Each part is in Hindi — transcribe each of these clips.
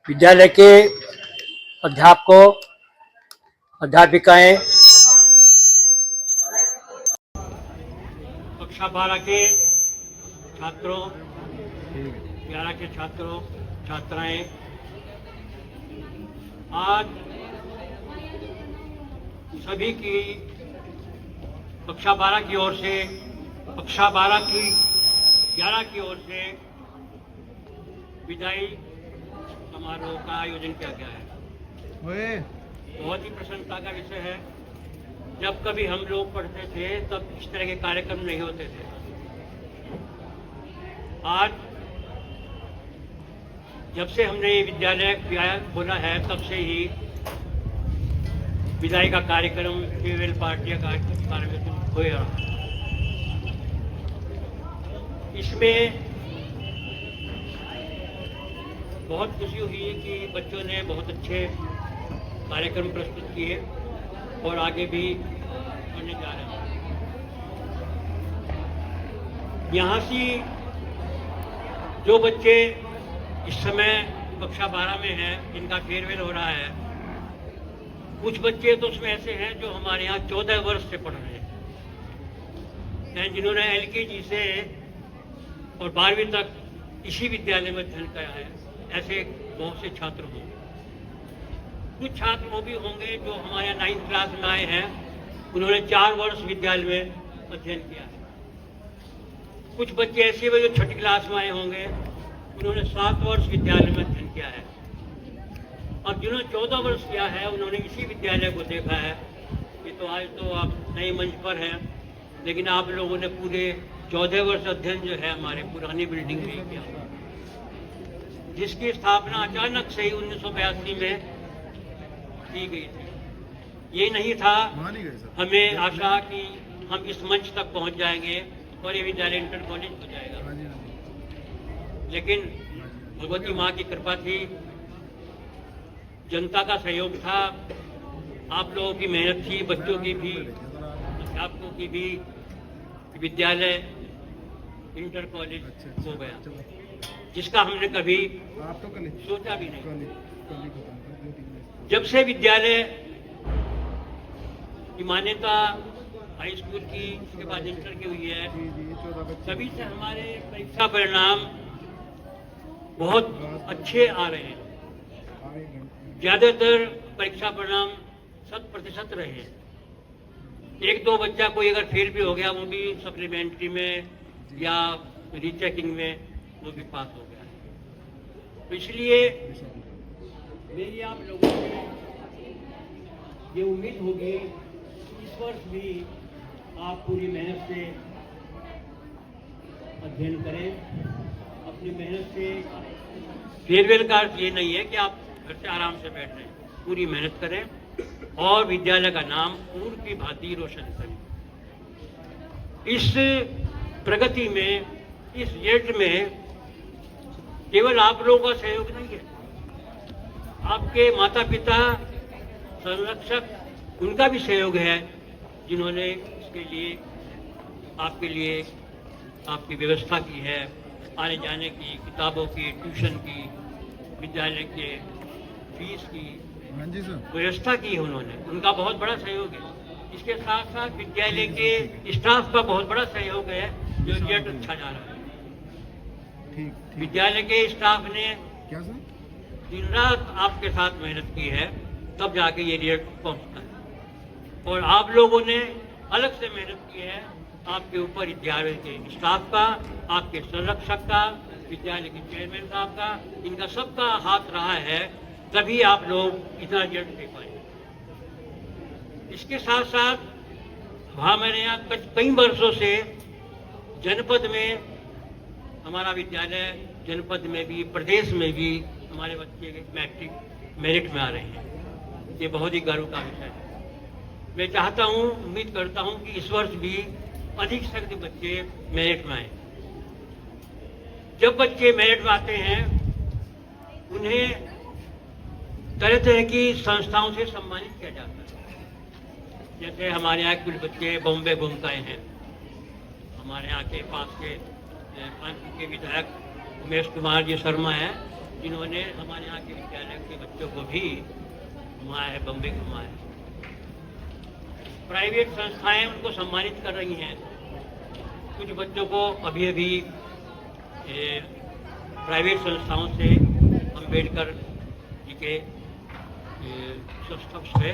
विद्यालय के अध्यापकों, अध्यापिकाएं, कक्षा 12 के छात्रों, 11 के छात्रों, छात्राएं, आज सभी की कक्षा 12 की ओर से, कक्षा 12 की 11 की ओर से विदाई समारोह का आयोजन किया गया है। बहुत ही प्रसन्नता का विषय है। जब कभी हम लोग पढ़ते थे तब इस तरह के कार्यक्रम नहीं होते थे। आज जब से हमने ये विद्यालय खोला है तब से ही विदाई का कार्यक्रम, फेयरवेल पार्टी का कार्यक्रम हो रहा है। इसमें बहुत खुशी हुई कि बच्चों ने बहुत अच्छे कार्यक्रम प्रस्तुत किए और आगे भी करने जा रहे हैं। यहाँ से जो बच्चे इस समय कक्षा 12 में हैं, जिनका फेयरवेल हो रहा है, कुछ बच्चे तो उसमें ऐसे हैं जो हमारे यहाँ 14 वर्ष से पढ़ रहे हैं, जिन्होंने LKG से और 12वीं तक इसी विद्यालय में अध्ययन किया है। ऐसे बहुत से छात्र होंगे। कुछ छात्र वो भी होंगे जो हमारे 9th क्लास में आए हैं, उन्होंने 4 वर्ष विद्यालय में अध्ययन किया है। कुछ बच्चे ऐसे हुए जो 6ठी क्लास में आए होंगे, उन्होंने 7 वर्ष विद्यालय में अध्ययन किया है। और जिन्होंने 14 वर्ष किया है, उन्होंने इसी विद्यालय को देखा है। ये तो आज तो आप नए मंच पर हैं, लेकिन आप लोगों ने पूरे 14 वर्ष अध्ययन जो है हमारे पुरानी बिल्डिंग में किया, जिसकी स्थापना अचानक से ही 1982 में की गई थी। ये नहीं था हमें आशा कि हम इस मंच तक पहुंच जाएंगे और ये विद्यालय इंटर कॉलेज हो जाएगा, लेकिन भगवती माँ की कृपा थी, जनता का सहयोग था, आप लोगों की मेहनत थी, बच्चों की भी, अध्यापकों की भी। विद्यालय इंटर कॉलेज हो गया, जिसका हमने कभी सोचा भी नहीं। जब से विद्यालय की मान्यता हाई स्कूल की, उसके बाद इंटर की हुई है, तभी से हमारे परीक्षा परिणाम बहुत अच्छे आ रहे हैं। ज्यादातर परीक्षा परिणाम 100% रहे हैं। 1-2 बच्चा कोई अगर फेल भी हो गया, वो भी सप्लीमेंट्री में या रीचेकिंग में वो भी पास हो गया। तो इसलिए मेरी आप लोगों से ये उम्मीद होगी इस वर्ष भी आप पूरी मेहनत से अध्ययन करें, अपनी मेहनत से। फेयरवेल का अर्थ ये नहीं है कि आप घर से आराम से बैठ रहे हैं, पूरी मेहनत करें और विद्यालय का नाम पूर्व की भांति रोशन करें। इस प्रगति में, इस रिजल्ट में केवल आप लोगों का सहयोग नहीं है, आपके माता पिता, संरक्षक, उनका भी सहयोग है, जिन्होंने इसके लिए आपके लिए आपकी व्यवस्था की है, आने जाने की, किताबों की, ट्यूशन की, विद्यालय के फीस की व्यवस्था की है उन्होंने, उनका बहुत बड़ा सहयोग है। इसके साथ साथ विद्यालय के स्टाफ का बहुत बड़ा सहयोग है, जो रिजल्ट अच्छा जा रहा है। विद्यालय के स्टाफ ने दिन रात आपके साथ मेहनत की है, तब जाके ये रिजल्ट पहुंचता है। और आप लोगों ने अलग से मेहनत की है, आपके ऊपर विद्यालय के स्टाफ का, आपके संरक्षक का, विद्यालय के चेयरमैन साहब का, इनका सबका हाथ रहा है, तभी आप लोग इतना रिजल्ट दे पाए। इसके साथ साथ हमारे यहाँ कई वर्षों से जनपद में, हमारा विद्यालय जनपद में भी, प्रदेश में भी हमारे बच्चे मैट्रिक मेरिट में आ रहे हैं। ये बहुत ही गर्व का विषय है। मैं चाहता हूँ, उम्मीद करता हूँ कि इस वर्ष भी अधिक से अधिक बच्चे मेरिट में आए। जब बच्चे मेरिट में आते हैं, उन्हें तरह तरह की संस्थाओं से सम्मानित किया जाता है। जैसे हमारे यहाँ कुछ बच्चे बॉम्बे घूम गए हैं, हमारे यहाँ के पास के कानपुर के विधायक उमेश कुमार जी शर्मा हैं, जिन्होंने हमारे यहाँ के विद्यालय के बच्चों को भी घुमाया है, बम्बई घुमाया है। प्राइवेट संस्थाएं उनको सम्मानित कर रही हैं। कुछ बच्चों को अभी अभी प्राइवेट संस्थाओं से अम्बेडकर जी के संस्था से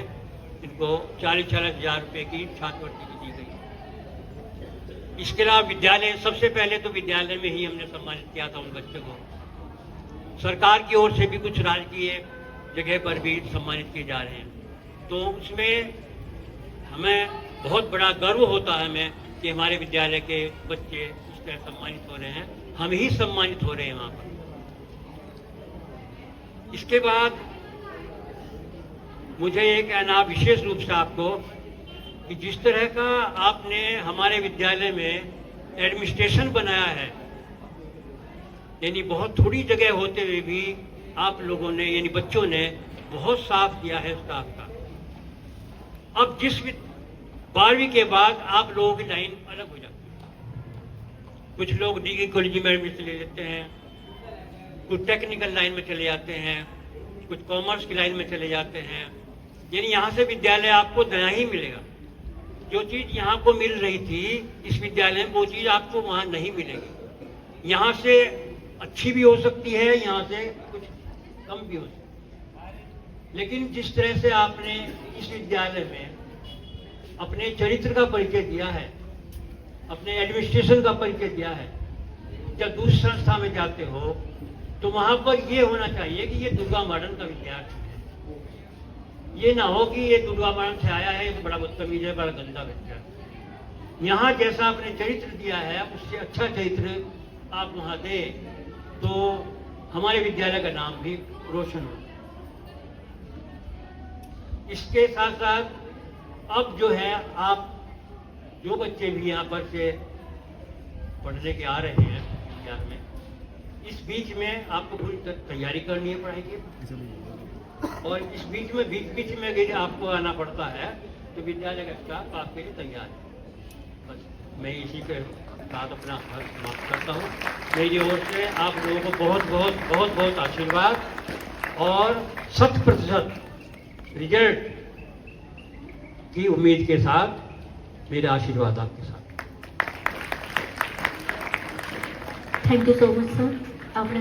इनको 40-40 हज़ार रुपये की छात्रवृत्ति दी गई। इसके अलावा विद्यालय, सबसे पहले तो विद्यालय में ही हमने सम्मानित किया था उन बच्चों को। सरकार की ओर से भी कुछ राजकीय जगह पर भी सम्मानित किए जा रहे हैं। तो उसमें हमें बहुत बड़ा गर्व होता है हमें कि हमारे विद्यालय के बच्चे इस तरह सम्मानित हो रहे हैं, हम ही सम्मानित हो रहे हैं वहाँ पर। इसके बाद मुझे ये कहना विशेष रूप से आपको कि जिस तरह का आपने हमारे विद्यालय में एडमिनिस्ट्रेशन बनाया है, यानी बहुत थोड़ी जगह होते हुए भी आप लोगों ने, यानी बच्चों ने बहुत साथ दिया है स्टाफ का। अब जिस 12वीं के बाद आप लोगों की लाइन अलग हो जाती है। कुछ लोग डिग्री कॉलेज में एडमिशन ले लेते हैं, कुछ टेक्निकल लाइन में चले जाते हैं, कुछ कॉमर्स की लाइन में चले जाते हैं। यानी यहाँ से विद्यालय आपको नया ही मिलेगा। जो चीज़ यहाँ को मिल रही थी इस विद्यालय में, वो चीज़ आपको वहाँ नहीं मिलेगी। यहाँ से अच्छी भी हो सकती है, यहाँ से कुछ कम भी हो सकती है। लेकिन जिस तरह से आपने इस विद्यालय में अपने चरित्र का परिचय दिया है, अपने एडमिनिस्ट्रेशन का परिचय दिया है, जब दूसरी संस्था में जाते हो तो वहाँ पर ये होना चाहिए कि ये दुर्गा मॉडर्न का विद्यार्थी है। ये ना हो कि ये दुर्गा मॉडर्न से आया है, ये बड़ा बदतमीज है, बड़ा गंदा विद्यार्थी। यहाँ जैसा आपने चरित्र दिया है, उससे अच्छा चरित्र आप वहाँ दें तो हमारे विद्यालय का नाम भी रोशन हो। इसके साथ साथ अब जो है, आप जो बच्चे भी यहाँ पर से पढ़ने के आ रहे हैं विज्ञान में, इस बीच में आपको पूरी तैयारी करनी है पढ़ाई की। और इस बीच में अगर आपको आना पड़ता है तो विद्यालय का स्टाफ आपके लिए तैयार है। बस मैं इसी के साथ अपना समाप्त करता हूँ। मेरी ओर से आप लोगों को बहुत आशीर्वाद और 100% रिजल्ट की उम्मीद के साथ मेरे आशीर्वाद आपके साथ। Thank you so much sir. आपने